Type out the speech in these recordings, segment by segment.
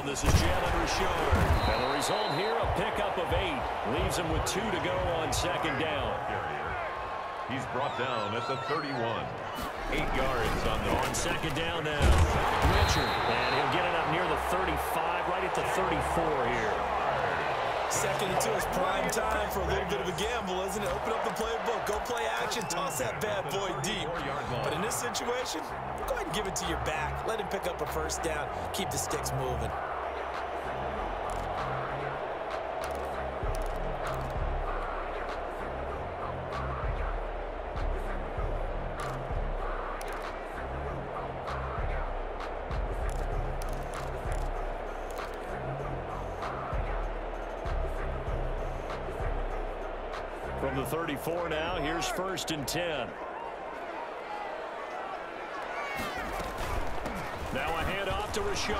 down. This is Jalen Richard. And the result here, a pickup of 8. Leaves him with 2 to go on second down. He's brought down at the 31. 8 yards on second down now. Richard, and he'll get it up near the 35, right at the 34 here. Second and 2 is prime time for a little bit of a gamble, isn't it? Open up the playbook, go play action, toss that bad boy deep. But in this situation, go ahead and give it to your back. Let him pick up a first down. Keep the sticks moving. From the 34 now, here's 1st and 10. Now a handoff to Richard.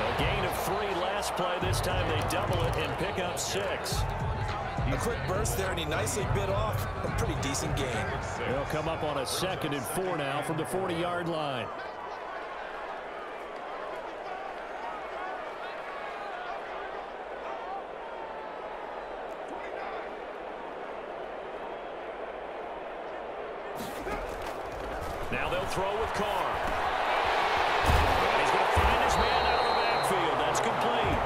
A gain of 3 last play. This time they double it and pick up 6. A quick burst there, and he nicely bit off a pretty decent gain. They'll come up on a 2nd and 4 now from the 40-yard line. Now they'll throw with Carr. And he's going to find his man out of the backfield. That's complete.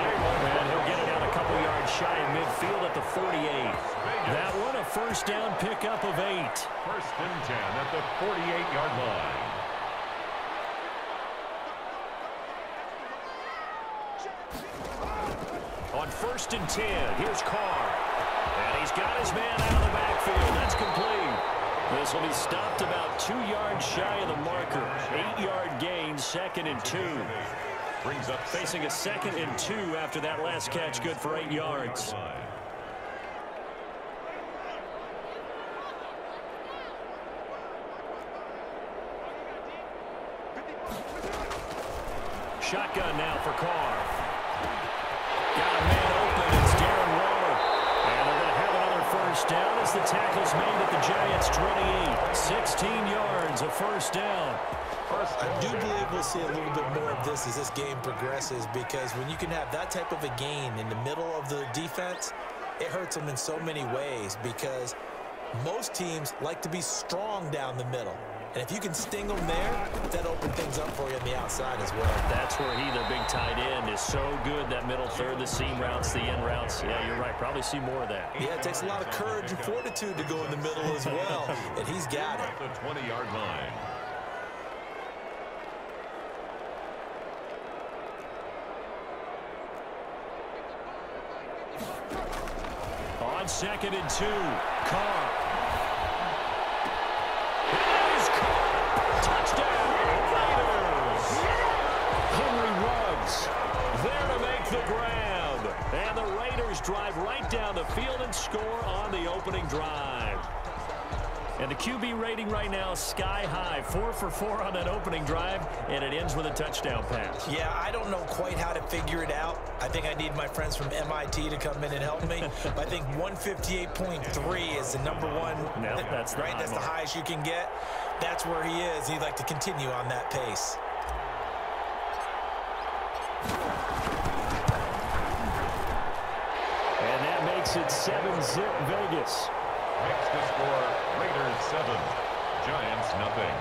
And he'll get it out a couple yards shy of midfield at the 48. That one a first down pickup of 8. 1st and 10 at the 48-yard line. On 1st and 10, here's Carr. And he's got his man out of the backfield. That's complete. This will be stopped about 2 yards shy of the marker. 8-yard gain, 2nd and 2. Brings up facing a 2nd and 2 after that last catch, good for 8 yards. Shotgun now for Carr. Got a man open. It's Darren Waller. And they're going to have another first down as the tackle's made at the Giants' 28. 16 yards, a first down. I do believe we'll see a little bit more of this as this game progresses, because when you can have that type of a gain in the middle of the defense, it hurts them in so many ways, because most teams like to be strong down the middle. And if you can sting them there, that opens things up for you on the outside as well. That's where he, their big tight end, is so good. That middle third, the seam routes, the end routes. Yeah, you're right. Probably see more of that. Yeah, it takes a lot of courage and fortitude to go in the middle as well. And he's got it. The 20-yard line. On 2nd and 2, Carr. There to make the grab. And the Raiders drive right down the field and score on the opening drive. And the QB rating right now is sky high. 4 for 4 on that opening drive, and it ends with a touchdown pass. Yeah, I don't know quite how to figure it out. I think I need my friends from MIT to come in and help me. But I think 158.3 is the number one. No, that's the right. That's the highest you can get. That's where he is. He'd like to continue on that pace. And that makes it 7-zip Vegas. Next to score, Raiders 7, Giants nothing.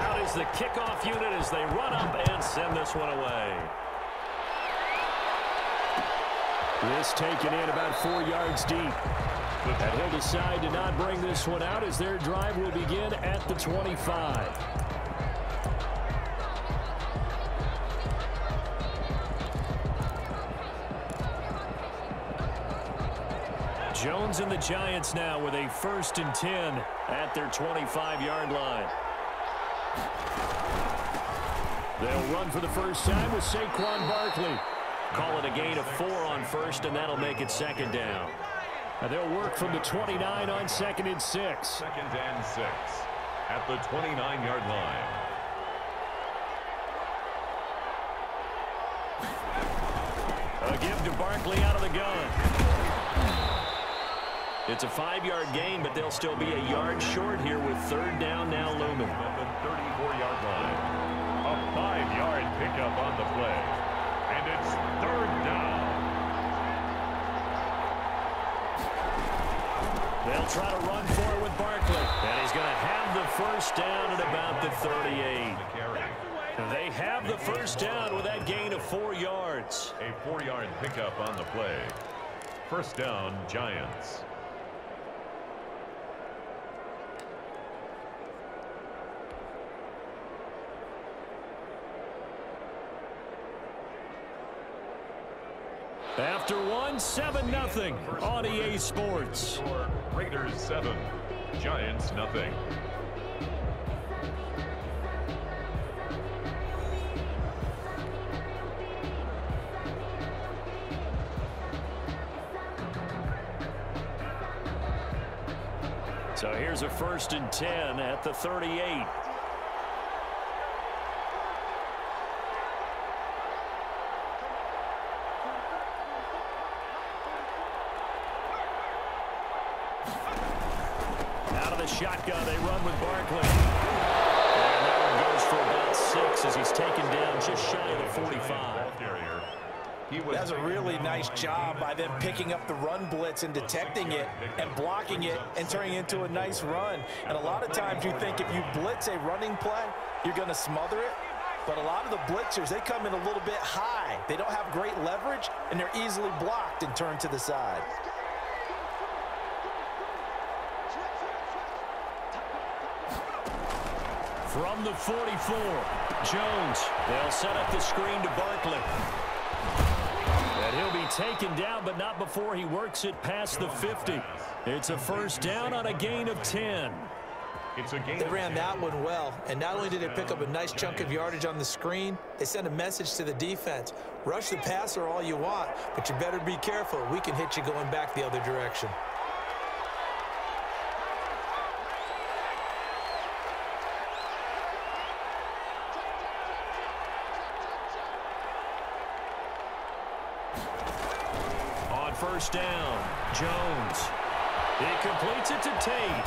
Out is the kickoff unit as they run up and send this one away. This taken in about 4 yards deep. And he'll decide to not bring this one out as their drive will begin at the 25. Jones and the Giants now with a 1st and 10 at their 25-yard line. They'll run for the first time with Saquon Barkley. Call it a gain of 4 on 1st, and that'll make it 2nd down. And they'll work from the 29 on 2nd and 6. 2nd and 6 at the 29-yard line. A give to Barkley out of the gun. It's a 5-yard gain, but they'll still be a yard short here with 3rd down now looming. At the 34-yard line. A 5-yard pickup on the play. And it's 3rd down. They'll try to run for it with Barkley. And he's going to have the 1st down at about the 38. They have the 1st down with that gain of 4 yards. A 4-yard pickup on the play. 1st down, Giants. After 7-0 on EA Sports. Raiders 7, Giants nothing. So here's a 1st and 10 at the 38. Out of the shotgun, they run with Barkley. And that one goes for about 6 as he's taken down just shy of the 45. That's a really nice job by them picking up the run blitz and detecting it and blocking it and turning it into a nice run. And a lot of times you think if you blitz a running play, you're going to smother it. But a lot of the blitzers, they come in a little bit high. They don't have great leverage, and they're easily blocked and turned to the side. From the 44, Jones. They'll set up the screen to Barkley. And he'll be taken down, but not before he works it past the 50. It's a 1st down on a gain of 10. They ran that one well, and not only did they pick up a nice chunk of yardage on the screen, they sent a message to the defense. Rush the passer all you want, but you better be careful. We can hit you going back the other direction. On 1st down, Jones. He completes it to Tate.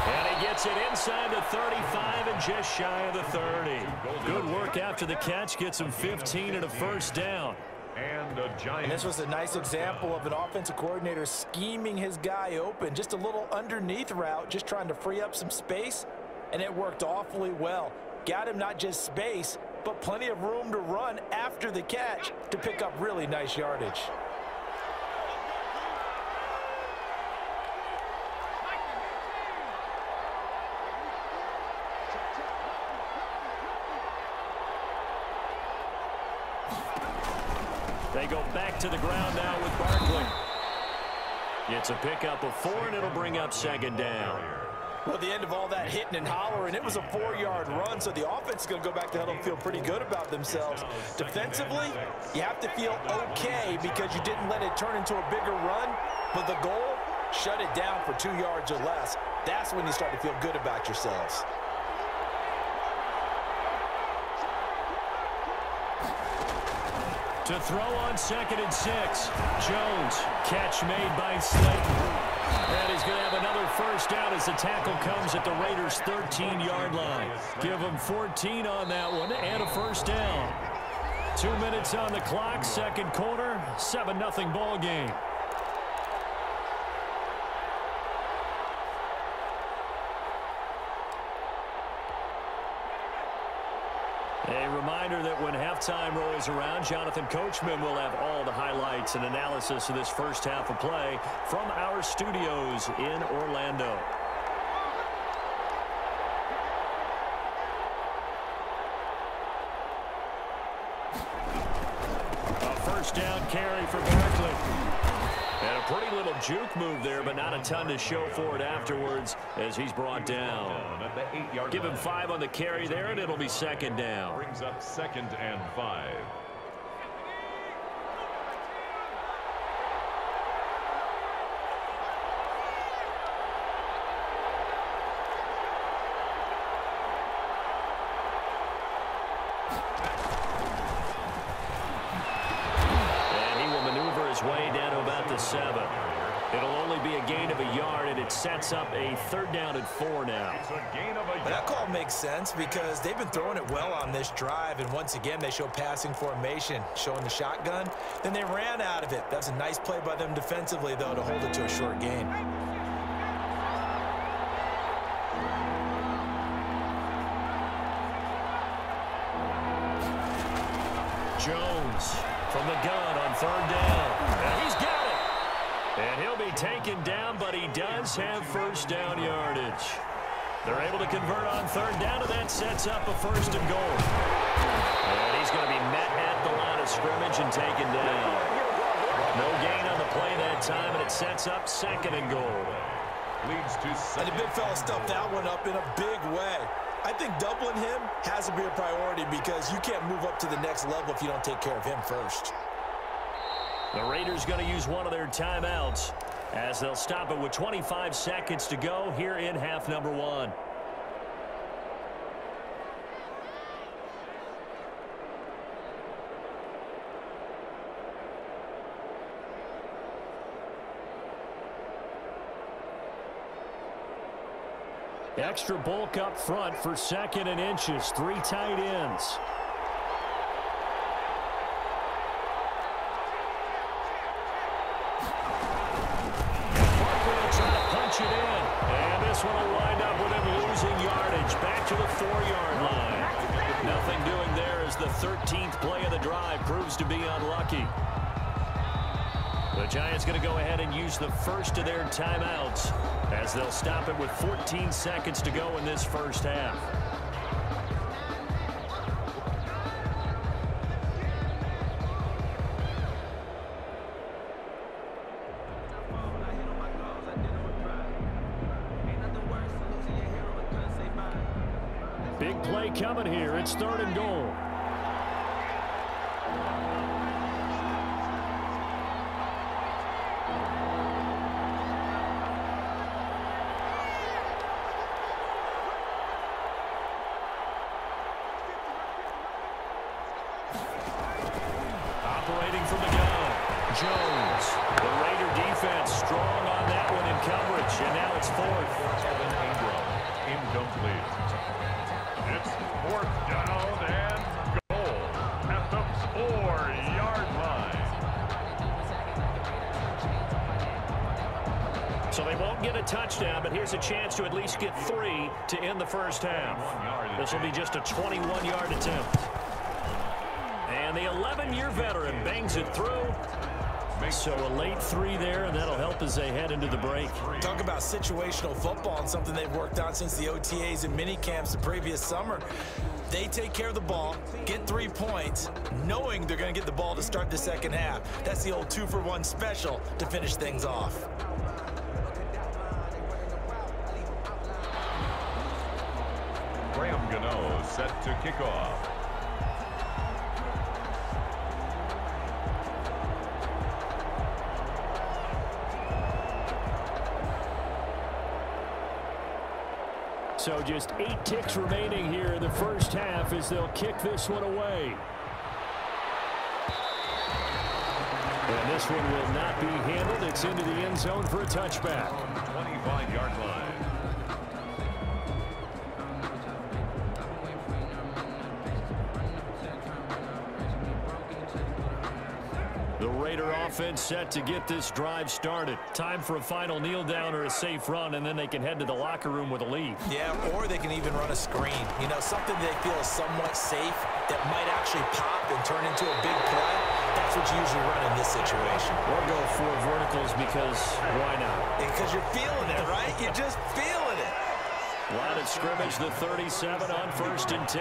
And he gets it inside the 35 and just shy of the 30. Good work after the catch. Gets him 15 and a 1st down. And this was a nice example of an offensive coordinator scheming his guy open. Just a little underneath route, just trying to free up some space. And it worked awfully well. Got him not just space, but plenty of room to run after the catch to pick up really nice yardage. They go back to the ground now with Barkley. It's a pickup of 4, and it'll bring up 2nd down. Well, at the end of all that hitting and hollering, it was a 4-yard run, so the offense is going to go back to huddle and feel pretty good about themselves. Defensively, you have to feel okay because you didn't let it turn into a bigger run, but the goal, shut it down for 2 yards or less. That's when you start to feel good about yourselves. To throw on 2nd and 6. Jones. Catch made by Slayton. And he's going to have another 1st down as the tackle comes at the Raiders' 13-yard line. Give him 14 on that one and a 1st down. 2 minutes on the clock, 2nd quarter, 7-0 ball game. A reminder that when halftime rolls around, Jonathan Coachman will have all the highlights and analysis of this 1st half of play from our studios in Orlando. A 1st down carry for Barkley. And a pretty little juke move there, but not a ton to show for it afterwards as he's brought down. Give him 5 on the carry there, and it'll be 2nd down. Brings up 2nd and 5. his way down to about the 7. It'll only be a gain of a yard, and it sets up a 3rd down and 4 now. It's a gain of a yard. But that call makes sense because they've been throwing it well on this drive, and once again, they show passing formation, showing the shotgun. Then they ran out of it. That's a nice play by them defensively, though, to hold it to a short gain. Jones from the gun on 3rd down. And he's got it. And he'll be taken down, but he does have 1st down yardage. They're able to convert on 3rd down, and that sets up a 1st and goal. And he's going to be met at the line of scrimmage and taken down. No gain on the play that time, and it sets up 2nd and goal. Leads to 7. And the big fella stuffed that one up in a big way. I think doubling him has to be a priority because you can't move up to the next level if you don't take care of him first. The Raiders going to use one of their timeouts as they'll stop it with 25 seconds to go here in half number 1. Extra bulk up front for 2nd and inches. 3 tight ends. It in. And this one will wind up with him losing yardage back to the 4-yard line. Nothing doing there as the 13th play of the drive proves to be unlucky. The Giants going to go ahead and use the first of their timeouts as they'll stop it with 14 seconds to go in this first half. Big play coming here. It's 3rd and goal. Operating from the gun, Jones. The Raider defense strong on that one in coverage, and now it's 4th. Incomplete. It's 4th down and goal at the 4-yard line. So they won't get a touchdown, but here's a chance to at least get 3 to end the first half. This will be just a 21-yard attempt. And the 11-year veteran bangs it through. So a late 3 there, and that'll help as they head into the break. Talk about situational football and something they've worked on since the OTAs and mini camps the previous summer. They take care of the ball, get 3 points, knowing they're going to get the ball to start the second half. That's the old 2-for-1 special to finish things off. Graham Gano set to kick off. So just 8 ticks remaining here in the first half as they'll kick this one away. And this one will not be handled. It's into the end zone for a touchback. 25-yard line. The Raider offense set to get this drive started. Time for a final kneel down or a safe run, and then they can head to the locker room with a lead. Yeah, or they can even run a screen. You know, something they feel is somewhat safe that might actually pop and turn into a big play. That's what you usually run in this situation. Or go 4 verticals because why not? Because you're feeling it, right? You're just feeling it. Line of scrimmage, the 37 on 1st and 10.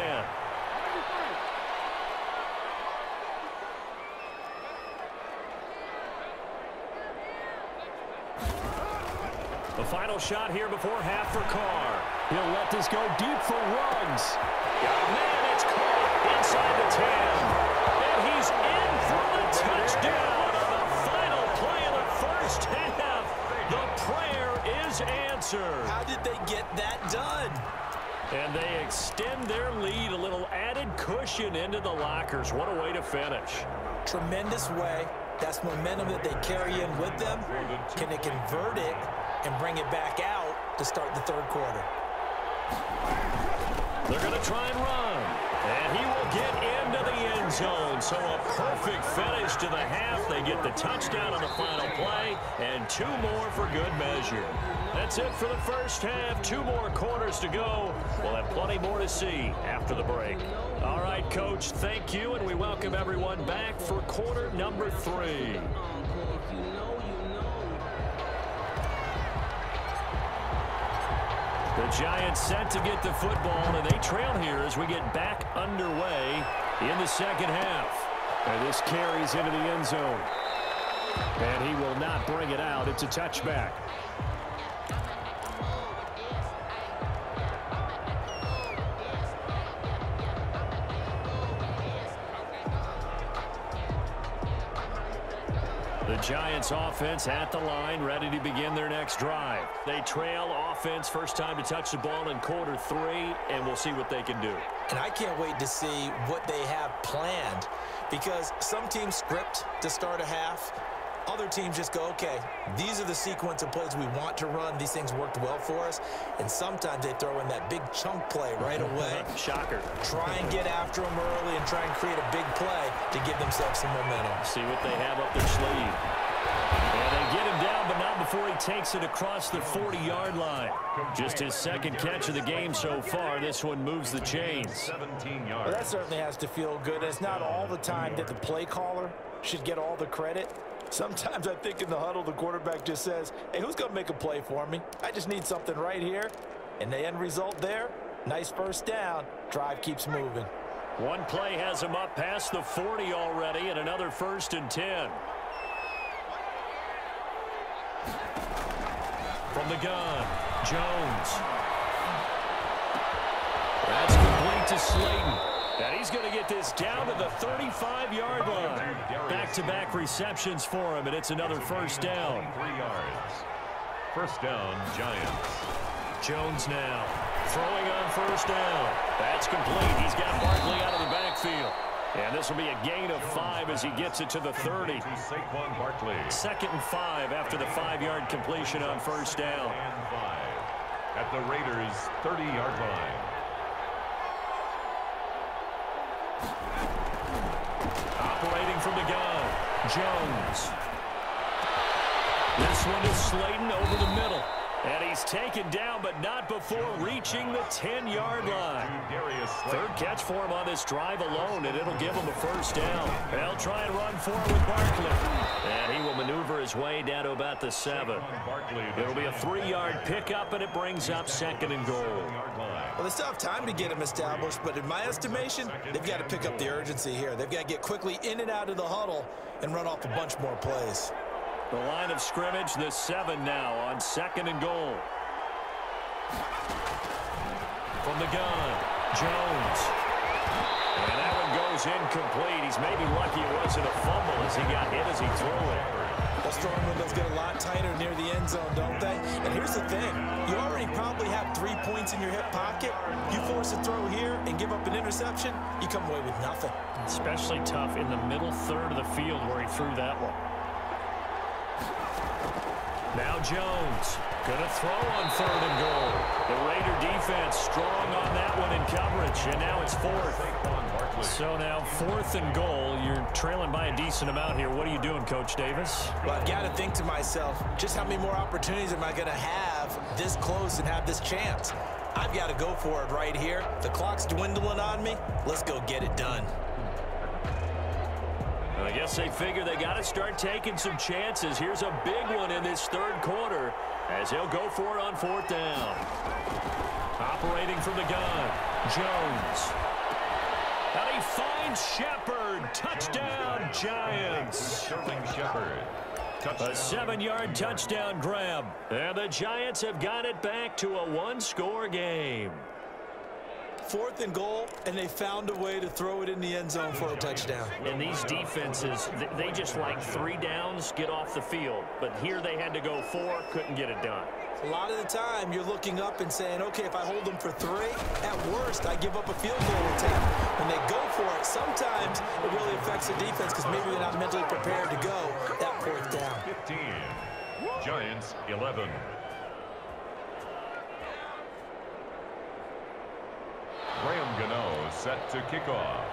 The final shot here before half for Carr. He'll let this go deep for Ruggs. Man, it's caught inside the 10. And he's in for the touchdown on the final play of the first half. The prayer is answered. How did they get that done? And they extend their lead, a little added cushion into the lockers. What a way to finish. Tremendous way That's momentum that they carry in with them. Can they convert it and bring it back out to start the third quarter? They're going to try and run. And he will get into the end zone. So a perfect finish to the half. They get the touchdown on the final play, and 2 more for good measure. That's it for the first half. 2 more quarters to go. We'll have plenty more to see after the break. All right, Coach, thank you, and we welcome everyone back for quarter number 3. The Giants set to get the football, and they trail here as we get back underway in the second half. And this carries into the end zone. And he will not bring it out. It's a touchback. The Giants offense at the line, ready to begin their next drive. They trail offense, first time to touch the ball in quarter 3, and we'll see what they can do. And I can't wait to see what they have planned, because some teams script to start a half. Other teams just go, okay, these are the sequence of plays we want to run. These things worked well for us. And sometimes they throw in that big chunk play right away. Shocker. Try and get after them early and try and create a big play to give themselves some momentum. See what they have up their sleeve. And they get him down, but not before he takes it across the 40-yard line. Just his second catch of the game so far. This one moves the chains. 17 yards. Well, that certainly has to feel good. It's not all the time that the play caller should get all the credit. Sometimes I think in the huddle, the quarterback just says, hey, who's going to make a play for me? I just need something right here. And the end result there, nice first down. Drive keeps moving. One play has him up past the 40 already, and another 1st and 10. From the gun, Jones. That's complete to Slayton. And he's going to get this down to the 35-yard line. Back-to-back receptions for him, and it's another first down. 3 yards. First down, Giants. Jones now throwing on first down. That's complete. He's got Barkley out of the backfield. And this will be a gain of 5 as he gets it to the 30. Saquon Barkley. 2nd and 5 after the 5-yard completion on first down. And 5 at the Raiders' 30-yard line. Operating from the gun, Jones. This one is Slayton over the middle. And he's taken down, but not before reaching the 10-yard line. 3rd catch for him on this drive alone, and it'll give him a first down. They'll try and run for it with Barkley. And he will maneuver his way down to about the 7. It'll be a 3-yard pickup, and it brings up 2nd and goal. Well, they still have time to get him established, but in my estimation, they've got to pick up the urgency here. They've got to get quickly in and out of the huddle and run off a bunch more plays. The line of scrimmage, the 7 now on 2nd and goal. From the gun, Jones. And that one goes incomplete. He's maybe lucky it wasn't a fumble as he got hit as he threw it. Those throwing windows get a lot tighter near the end zone, don't they? And here's the thing. You already probably have 3 points in your hip pocket. You force a throw here and give up an interception, you come away with nothing. Especially tough in the middle third of the field where he threw that one. Now Jones going to throw on 3rd and goal. The Raider defense strong on that one in coverage, and now it's 4th. So now 4th and goal. You're trailing by a decent amount here. What are you doing, Coach Davis? Well, I've got to think to myself, just how many more opportunities am I going to have this close and have this chance? I've got to go for it right here. The clock's dwindling on me. Let's go get it done. I guess they figure they got to start taking some chances. Here's a big one in this 3rd quarter as he'll go for it on 4th down. Operating from the gun, Jones. And he finds Shepard. Touchdown, Giants. Shepard. A 7-yard touchdown grab. And the Giants have got it back to a 1-score game. 4th and goal, and they found a way to throw it in the end zone for a touchdown. And these defenses, they just like 3 downs, get off the field. But here they had to go 4, couldn't get it done. A lot of the time, you're looking up and saying, okay, if I hold them for 3, at worst, I give up a field goal attempt. When they go for it, sometimes it really affects the defense because maybe they're not mentally prepared to go that 4th down. 15, Giants 11. Graham Gano set to kick off.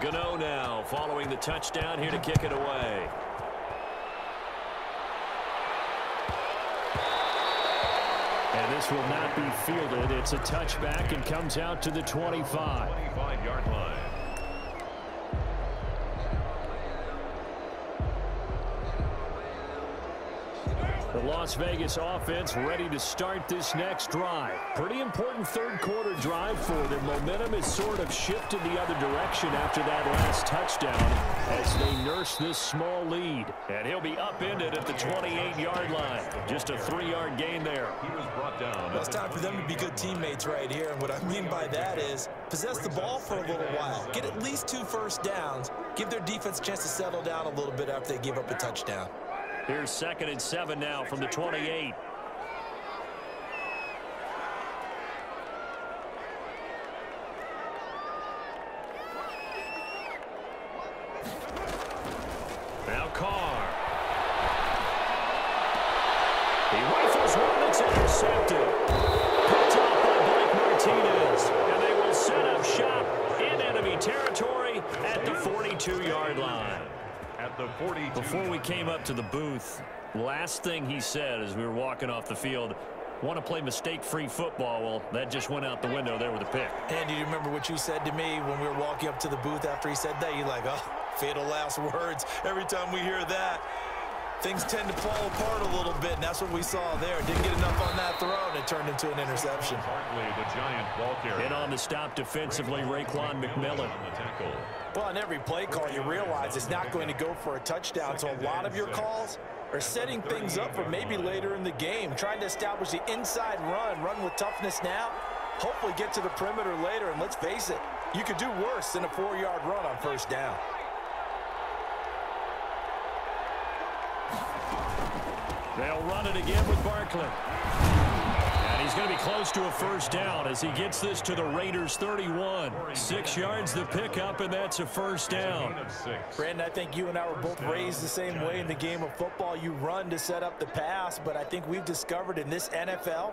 Gano now following the touchdown here to kick it away. And this will not be fielded. It's a touchback and comes out to the 25. 25-yard line. The Las Vegas offense ready to start this next drive. Pretty important 3rd quarter drive for them. Momentum has sort of shifted the other direction after that last touchdown as they nurse this small lead. And he'll be upended at the 28-yard line. Just a 3-yard gain there. He was brought down. Well, it's time for them to be good teammates right here. And what I mean by that is possess the ball for a little while. Get at least 2 first downs. Give their defense a chance to settle down a little bit after they give up a touchdown. Here's 2nd and 7 now from the 28. Now Carr. He rifles one that's intercepted. Picked up by Blake Martinez. And they will set up shop in enemy territory at the 42-yard line. At the 42. Before we came up to the booth, last thing he said as we were walking off the field, want to play mistake-free football. Well, that just went out the window there with a pick. And do you remember what you said to me when we were walking up to the booth after he said that? You're like, oh, fatal last words. Every time we hear that, things tend to fall apart a little bit, and that's what we saw there. Didn't get enough on that throw, and it turned into an interception. Partly the Giant ball carrier. And on the stop defensively, Raekwon McMillan. On the tackle. Well, on every play call, you realize it's not going to go for a touchdown, so a lot of your calls are setting things up for maybe later in the game, trying to establish the inside run with toughness now, hopefully get to the perimeter later, and let's face it, you could do worse than a 4-yard run on 1st down. They'll run it again with Barkley. And he's going to be close to a 1st down as he gets this to the Raiders' 31. 6 yards the pickup, and that's a 1st down. Brandon, I think you and I were both raised the same way in the game of football. You run to set up the pass, but I think we've discovered in this NFL,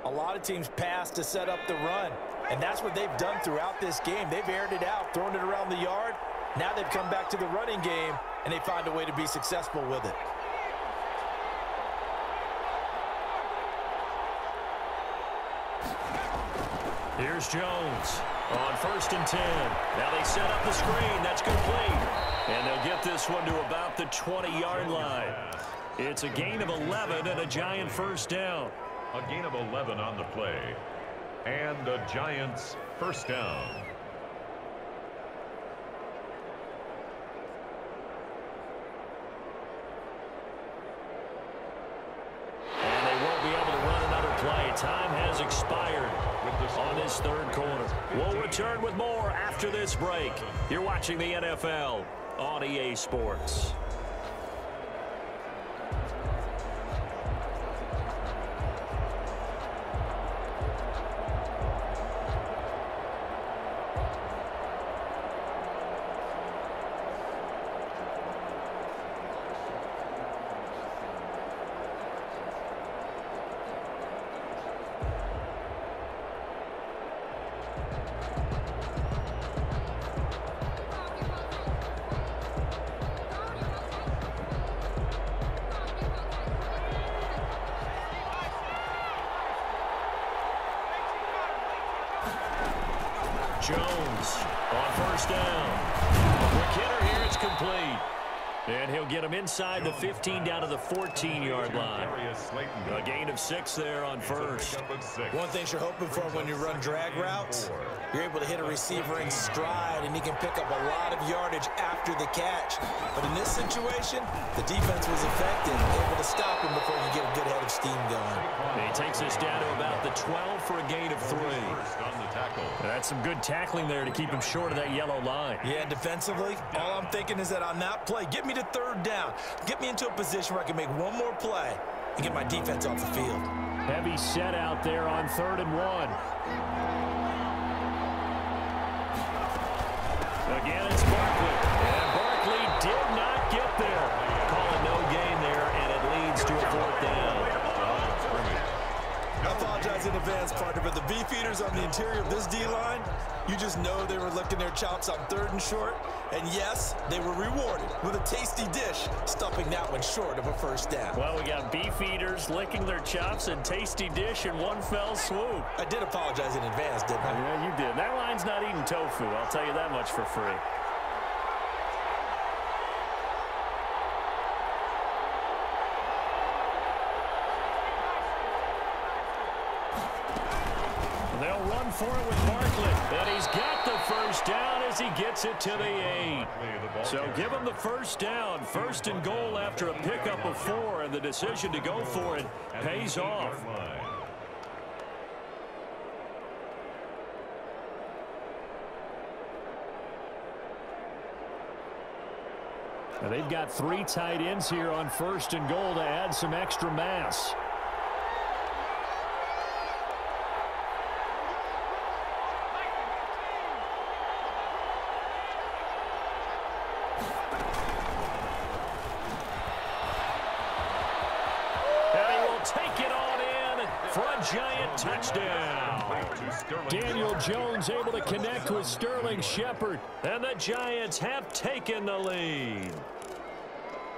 a lot of teams pass to set up the run. And that's what they've done throughout this game. They've aired it out, thrown it around the yard. Now they've come back to the running game, and they find a way to be successful with it. Here's Jones on 1st and 10. Now they set up the screen. That's complete. And they'll get this one to about the 20-yard line. It's a gain of 11 and a Giant 1st down. A gain of 11 on the play. And the Giants 1st down. And they won't be able to run another play. Time has expired on this 3rd quarter. We'll return with more after this break. You're watching the NFL on EA Sports. Jones on 1st down. Quick hitter here. It's complete. And he'll get him inside the 15 down to the 14-yard line. A gain of 6 there on 1st. One thing you're hoping for when you run drag routes, you're able to hit a receiver in stride, and he can pick up a lot of yardage after the catch. But in this situation, the defense was effective, able to stop him before you get a good head of steam going. And he takes us down to about the 12 for a gain of 3. That's some good tackling there to keep him short of that yellow line. Yeah, defensively, all I'm thinking is that on that play, get me me to third down. Get me into a position where I can make one more play and get my defense off the field. Heavy set out there on 3rd and 1. Again, it's Barkley. And Barkley did not get there. Call it no gain there, and it leads to a 4th down. I apologize in advance, partner, but the beefeaters on the interior of this D-line, you just know they were licking their chops on 3rd and short. And yes, they were rewarded with a tasty dish, stuffing that one short of a 1st down. Well, we got beefeaters licking their chops and tasty dish in one fell swoop. I did apologize in advance, didn't I? Yeah, you did. That line's not eating tofu, I'll tell you that much for free. They'll run for it with Barkley. And he's got the 1st down as he gets it to the 8. So give him the 1st down. 1st and goal after a pickup of 4, and the decision to go for it pays off. Now they've got 3 tight ends here on 1st and goal to add some extra mass. For a giant touchdown. Daniel Jones able to connect with Sterling Shepard, and the Giants have taken the lead.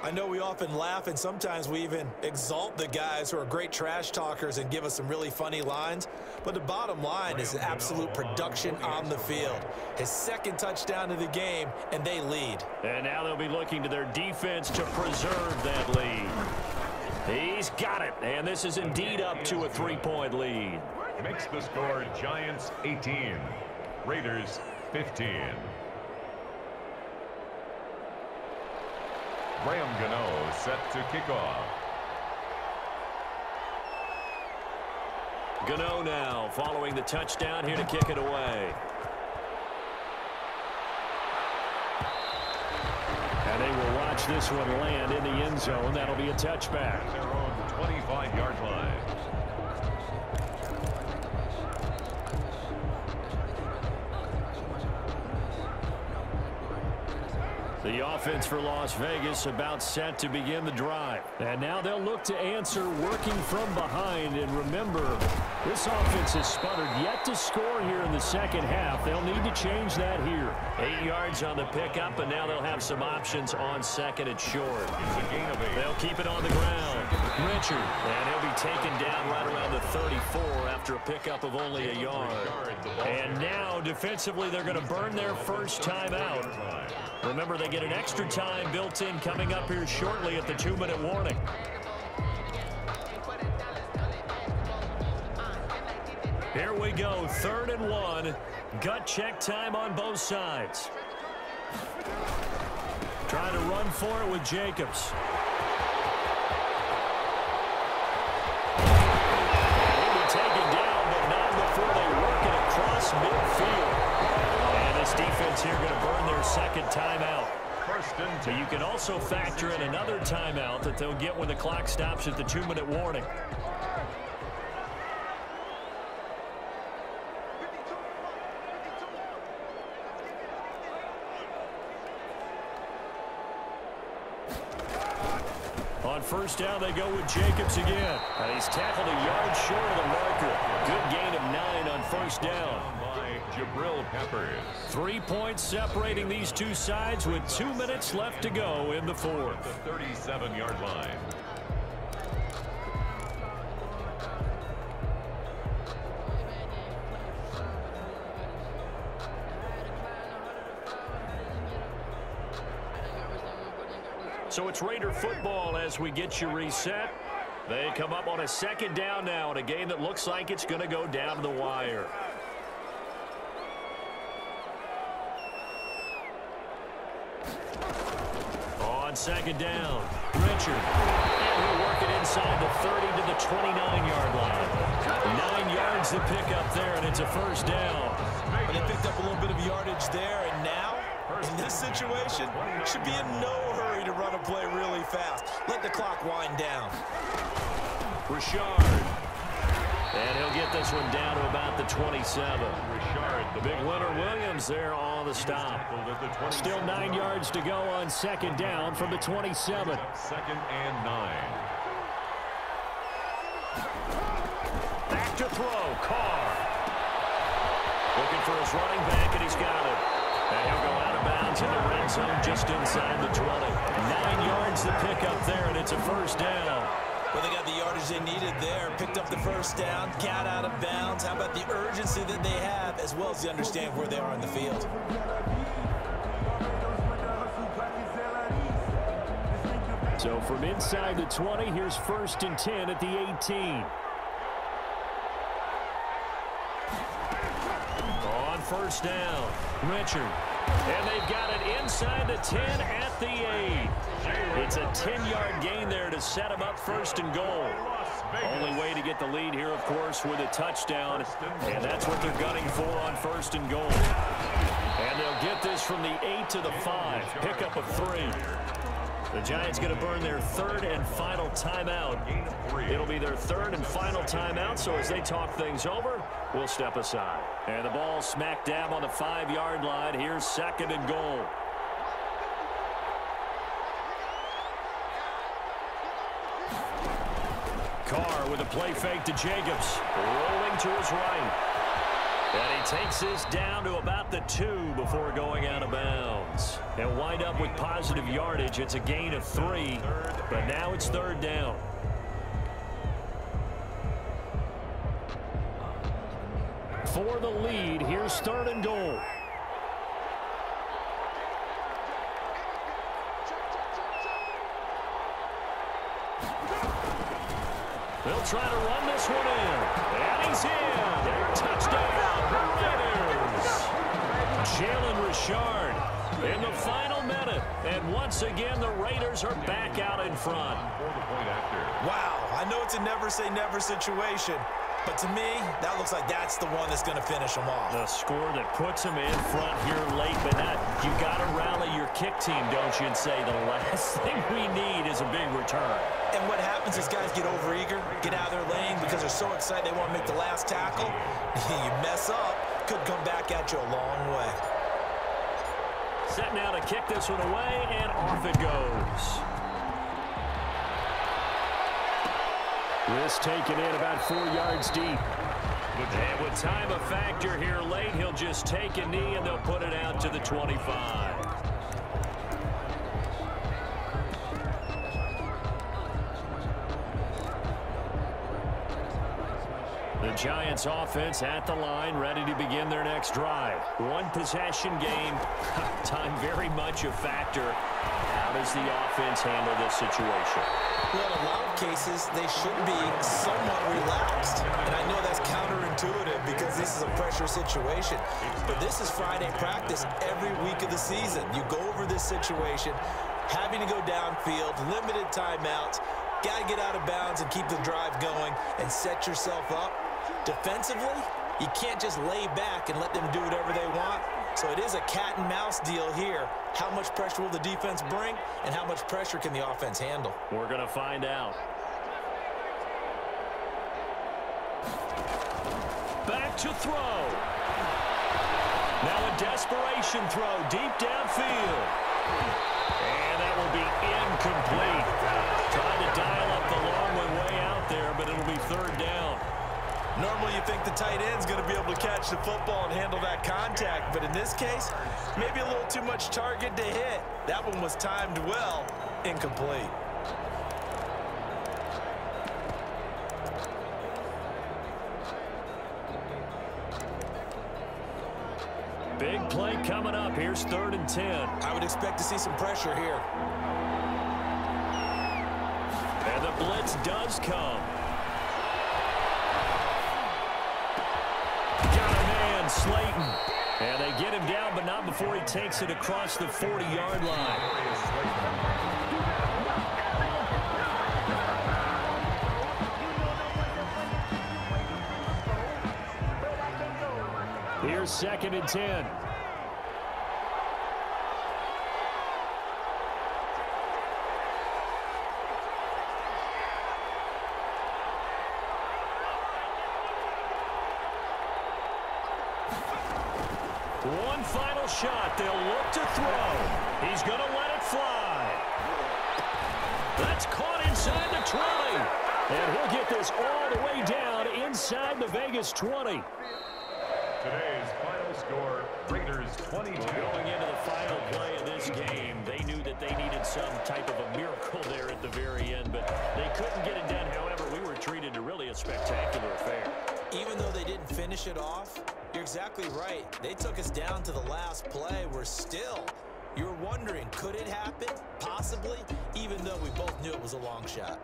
I know we often laugh, and sometimes we even exalt the guys who are great trash talkers and give us some really funny lines, but the bottom line is absolute production on the field. His 2nd touchdown of the game, and they lead. And now they'll be looking to their defense to preserve that lead. He's got it, and this is indeed up to a 3-point lead. Makes the score Giants 18, Raiders 15. Graham Gano set to kick off. Gano now following the touchdown here to kick it away. And they will watch this one land in the end zone. That'll be a touchback. Their own 25-yard line. The offense for Las Vegas about set to begin the drive. And now they'll look to answer working from behind. And remember, this offense has sputtered yet to score here in the 2nd half. They'll need to change that here. 8 yards on the pickup, and now they'll have some options on 2nd and short. It's a gain of 8. They'll keep it on the ground. Richard, and he'll be taken down right around the 34 after a pickup of only a yard. And now, defensively, they're going to burn their first time out. Remember, they get an extra time built in coming up here shortly at the 2-minute warning. Here we go, 3rd and 1. Gut check time on both sides. Trying to run for it with Jacobs. He'll be taken down, but not before they work it across midfield. And this defense here going to burn their 2nd timeout. So you can also factor in another timeout that they'll get when the clock stops at the 2-minute warning. On 1st down, they go with Jacobs again. And he's tackled a yard short of the marker. Good gain of 9 on 1st down. Jabril Peppers. 3 points separating these two sides with 2 minutes left to go in the 4th. The 37-yard line. So it's Raider football as we get you reset. They come up on a 2nd down now in a game that looks like it's going to go down to the wire. On 2nd down, Richard. And he'll work it inside the 30 to the 29-yard line. 9 yards to pick up there, and it's a 1st down. But they picked up a little bit of yardage there, and now, in this situation, should be in no hurry to run a play really fast. Let the clock wind down. Richard. And he'll get this one down to about the 27. Richard, The big winner, Williams, there on the stop. Still 9 yards to go on second down from the 27. Second and 9. Back to throw. Carr. Looking for his running back, and he's got it. And he'll go out of bounds in the red zone just inside the 20. 9 yards to pick up there, and it's a first down. Well, they got the yardage they needed there, picked up the first down, got out of bounds. How about the urgency that they have, as well as they understand where they are in the field? So from inside the 20, here's 1st and 10 at the 18. On first down, Richard. And they've got it inside the 10 at the 8. It's a 10-yard gain there to set them up 1st and goal. Only way to get the lead here, of course, with a touchdown. And that's what they're gunning for on 1st and goal. And they'll get this from the 8 to the 5. Pickup of 3. The Giants going to burn their 3rd and final timeout. It'll be their 3rd and final timeout, so as they talk things over, we'll step aside. And the ball smack dab on the 5-yard line. Here's 2nd and goal. Carr with a play fake to Jacobs. Rolling to his right. And he takes this down to about the 2 before going out of bounds. He'll wind up with positive yardage. It's a gain of 3, but now it's 3rd down. For the lead, here's 3rd and goal. They'll try to run this one in. And he's in. Touchdown, Raiders. Jalen Richard in the final minute. And once again, the Raiders are back out in front. Wow, I know it's a never-say-never situation, but to me, that looks like that's the one that's going to finish them off. The score that puts them in front here late, but you got to rally your kick team, don't you, and say the last thing we need is a big return. And what happens is guys get overeager, get out of their lane because they're so excited they want to make the last tackle. You mess up, could come back at you a long way. Set now to kick this one away, and off it goes. This taken in about 4 yards deep. And with time a factor here late, he'll just take a knee, and they'll put it out to the 25. The Giants offense at the line, ready to begin their next drive. One possession game, time very much a factor. How does the offense handle this situation? Well, in a lot of cases, they should be somewhat relaxed. And I know that's counterintuitive because this is a pressure situation. But this is Friday practice every week of the season. You go over this situation, having to go downfield, limited timeouts, got to get out of bounds and keep the drive going and set yourself up. Defensively, you can't just lay back and let them do whatever they want. So it is a cat and mouse deal here. How much pressure will the defense bring, and how much pressure can the offense handle? We're going to find out. Back to throw. Now a desperation throw deep downfield. And that will be incomplete. Trying to dial up the long one way out there, but it'll be 3rd down. Normally you think the tight end's going to be able to catch the football and handle that contact, but in this case, maybe a little too much target to hit. That one was timed well, incomplete. Big play coming up. Here's 3rd and 10. I would expect to see some pressure here. And the blitz does come. Slayton. And they get him down, but not before he takes it across the 40-yard line. Here's 2nd and 10. One final shot. They'll look to throw. He's going to let it fly. That's caught inside the 20. And he'll get this all the way down inside the Vegas 20. Today's final score, Raiders 22. Going into the final play of this game, they knew that they needed some type of a miracle there at the very end, but they couldn't get it done. However, we were treated to really a spectacular affair. Even though they didn't finish it off, you're exactly right. They took us down to the last play. We're still, you were wondering, could it happen? Possibly, even though we both knew it was a long shot.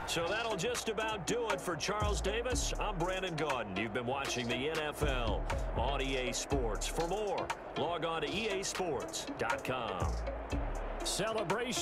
So that'll just about do it for Charles Davis. I'm Brandon Gaudin. You've been watching the NFL on EA Sports. For more, log on to easports.com. Celebration.